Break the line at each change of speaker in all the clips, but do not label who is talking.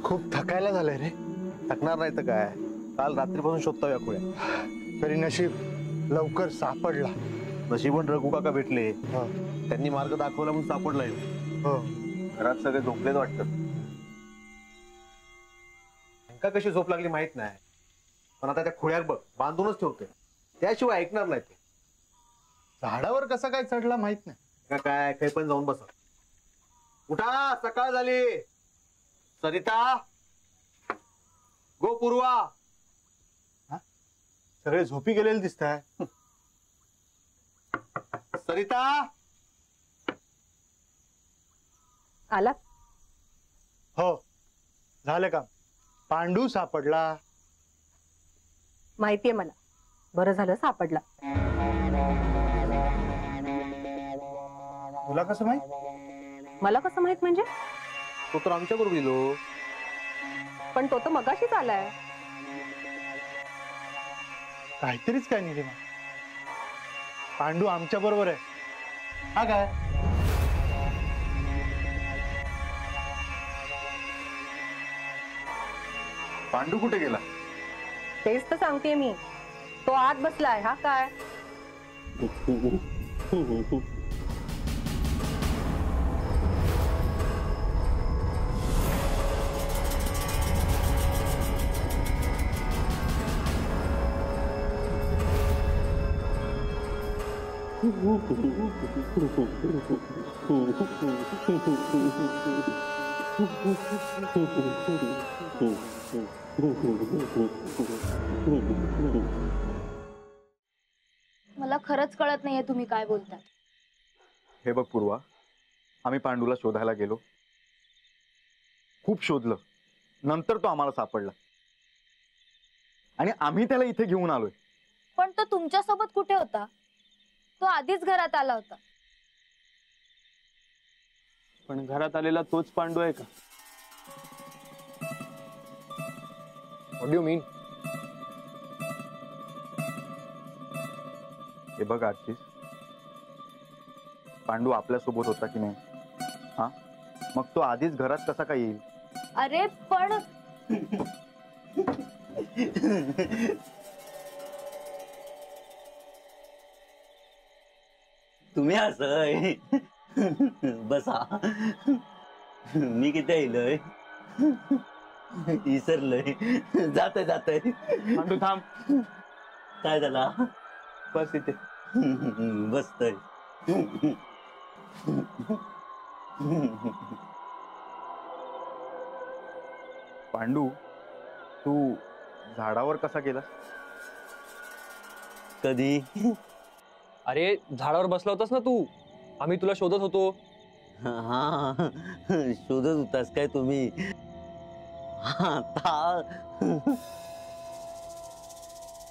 खूप थकायला झालंय रे.
थकणार नाही तर काय, काल रात्रीपासून शोधता व्याकुळ आहे.
तरी नशीब लवकर सापडला.
नशीबन रघु काका भेटले, त्यांनी मार्ग दाखवला म्हणून सापडलाय. घरात सगळे झोपलेच वाटतं. का कशी झोप लागली माहित नाही, पण आता त्या खोड्यात बघ बांधूनच ठेवते, त्याशिवाय ऐकणार नाही ते.
झाडावर कसा काय चढला माहित नाही
का काय, काही पण जाऊन बसा. उठा, सकाळ झाली. सरिता, गो पूर्वा.
सगळे झोपी गेलेले दिसताय.
सरिता
आला?
हो, झालं काम. पांडू सापडला.
माहितीये मला, बरं झालं सापडला.
तुला कसं माहित?
मला कसं माहित म्हणजे?
तो तर आमच्या बरोबर गेलो.
पण तो तर मगाशीच आलाय.
काहीतरीच काय निलिमा, पांडू आमच्या बरोबर आहे. हा काय?
पांडू कुठे गेला?
तेच तर सांगतेय मी, तो आत बसलाय. हा काय?
मला खरंच कळत नाहीये तुम्ही काय बोलता.
हे बघ पूर्वा, आम्ही पांडूला शोधायला गेलो, खूप शोधलं, नंतर तो आम्हाला सापडला आणि आम्ही त्याला इथे घेऊन आलोय.
पण तो तुमच्या सोबत कुठे होता? तो आधीच घरात आला होता.
पण घरात आलेला तोच पांडू आहे का?
What do you mean?
हे बघ आरतीस, पांडू आपल्या सोबत होता की नाही? हा, मग तो आधीच घरात कसा काय येईल?
अरे पण
तुम्ही असं बसा. मी किती येलोय, इसरलोय. जातय जातय.
पांडू थांब.
काय झाला?
बस इथे
बसतय.
पांडू, तू झाडावर कसा गेला?
कधी?
अरे झाडावर बसला होतास ना तू, आम्ही तुला शोधत होतो.
हा, शोधत होतास काय तुम्ही?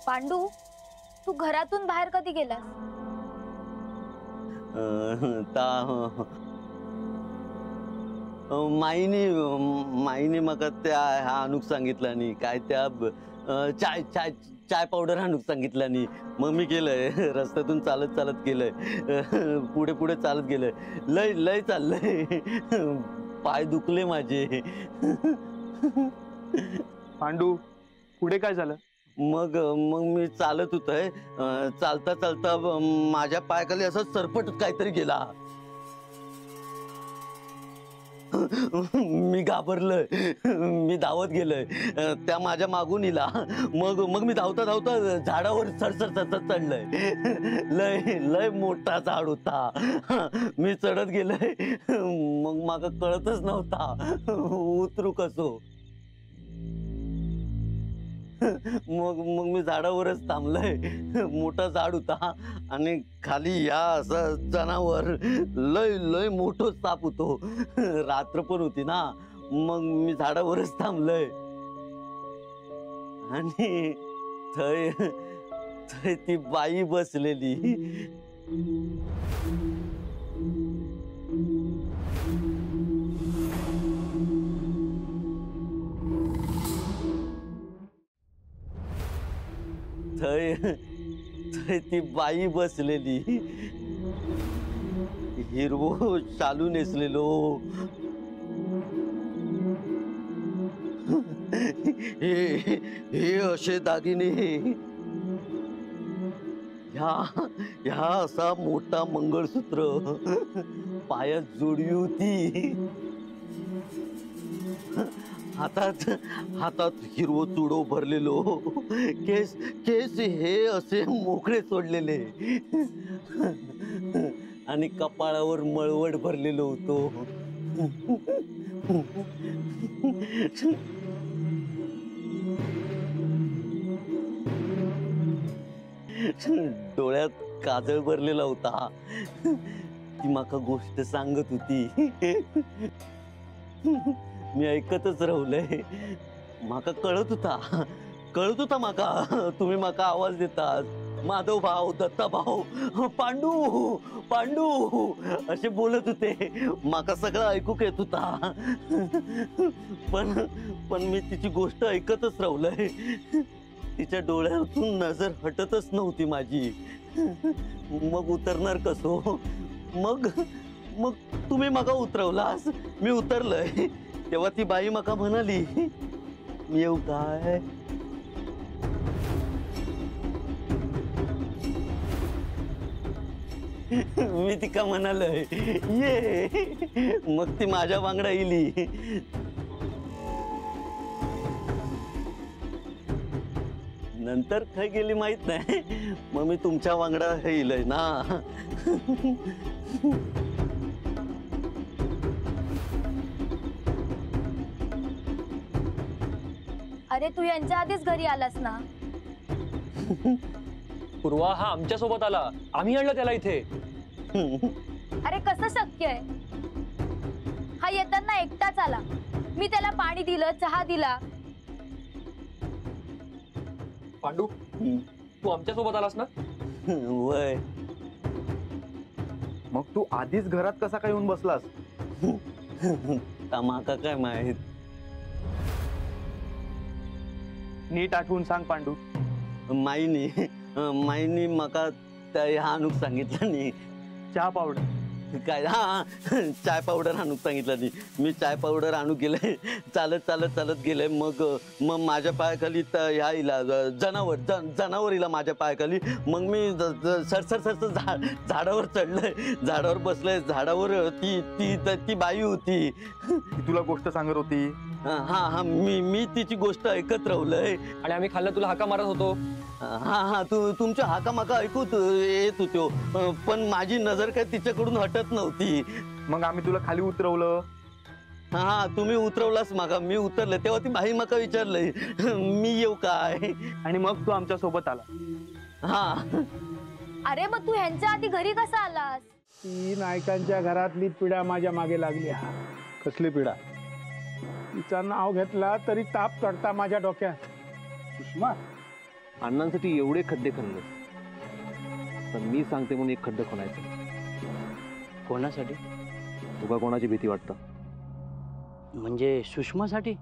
पांडू, तू घरातून बाहेर कधी गेलास?
माईने मग त्या अनुक सांगितलं नाही काय, त्या चाय चाय चाय पावडर आणूक सांगितलं नाही. मग मी गेलंय, रस्त्यातून चालत चालत गेलंय, पुढे पुढे चालत गेलंय. लय लय चाललंय, पाय दुखले माझे.
पांडू, पुढे काय झालं?
मग मग मी चालत होतोय, चालता चालता माझ्या पायाखाली असं सरपट काहीतरी गेला. मी घाबरलोय, मी धावत गेलोय, त्या माझ्या मागून इला. मग मी धावता धावता झाडावर सरसर सरसर चढलोय. लय लय मोठा झाड होता, मी चढत गेलोय. मग माग कळतच नव्हता उतरू कसो. मग मग मी झाडावरच थांबलोय. मोठा झाड होता आणि खाली या असं जनावर लय लय मोठं साप होतो. रात्र पण होती ना, मग मी झाडावरच थांबलोय आणि थय थय ती बाई बसलेली. थय थय ती बाई बसलेली. हिरवो शालू नेसलेलो. हे हे असे दागिने, ह्या असा मोठा मंगळसूत्र, पायात जोडी होती, हातात हातात हिरवो चुडो भरलेलो, केस केस हे असे मोकळे सोडलेले आणि कपाळावर मळवट भरलेलो होतो. डोळ्यात काजळ भरलेला होता. ती माका गोष्ट सांगत होती. मी ऐकतच राहुलय. माका कळत होता माका तुम्ही माका आवाज देतात. माधव भाऊ, दत्ता भाऊ, पांडू पांडू असे बोलत होते. माका सगळं ऐकूक येत होता. पण मी तिची गोष्ट ऐकतच राहुलय. तिच्या डोळ्यातून नजर हटतच नव्हती माझी. मग उतरणार कसो? मग मग तुम्ही माका उतरवलास. मी उतरलंय तेव्हा ती बाई माका म्हणाली, मी येऊ काय? मी तिका म्हणालय ये. मग ती माझ्या वांगडा इली. नंतर काय गेली माहित नाही. मग मी तुमच्या वांगडा हे इलय ना.
अरे तू यांच्या आधीच घरी आलास ना.
पूर्वा हा आमच्या सोबत आला, आम्ही आणलं त्याला इथे.
अरे कसं शक्य आहे? हा येताना एकटाच आला. मी त्याला पाणी दिलं, चहा दिला.
पांडू तू आमच्या सोबत आलास ना.
वय
मग तू आधीच घरात कसा काय येऊन बसलास?
माका काय माहित.
नीट आठवून सांग पांडू.
माईनी माका त्या ह्या आणूक सांगितलं नाही.
चहा पावडर
काय? हा चाय पावडर आणूक सांगितलं नाही. मी चाय पावडर आणू गेले. चालत गेले. मग माझ्या पायाखाली ह्या इला जनावर इला माझ्या पायाखाली. मग मी सरसर झाडावर चढलंय. झाडावर बसलंय. झाडावर ती बाई होती.
तुला गोष्ट सांगत होती.
हा मी तिची गोष्ट ऐकत राहुलय.
आणि आम्ही खाल्लं तुला हाका मारत होतो.
हा तुमच्या हाका माका ऐकूत येत होतो. पण माझी नजर काय तिच्याकडून हटत नव्हती.
मग आम्ही तुला खाली उतरवलं.
हा तुम्ही उतरवलास माका. मी उतरले तेव्हा ती बाई माका विचारलंय मी येऊ काय?
आणि मग तू आमच्या सोबत आला.
हा
अरे मग तू ह्यांच्या आधी घरी कसा आलास?
ती नायकांच्या घरातली पिढा माझ्या मागे लागली.
कसली पिढा?
तिचं नाव घेतला तरी ताप चढता माझ्या डोक्यात.
सुषमा, अण्णांसाठी एवढे खड्डे खणले, पण मी सांगते म्हणून एक खड्डे खणायचं.
कोणासाठी?
तुका कोणाची भीती वाटतं?
म्हणजे सुषमासाठी?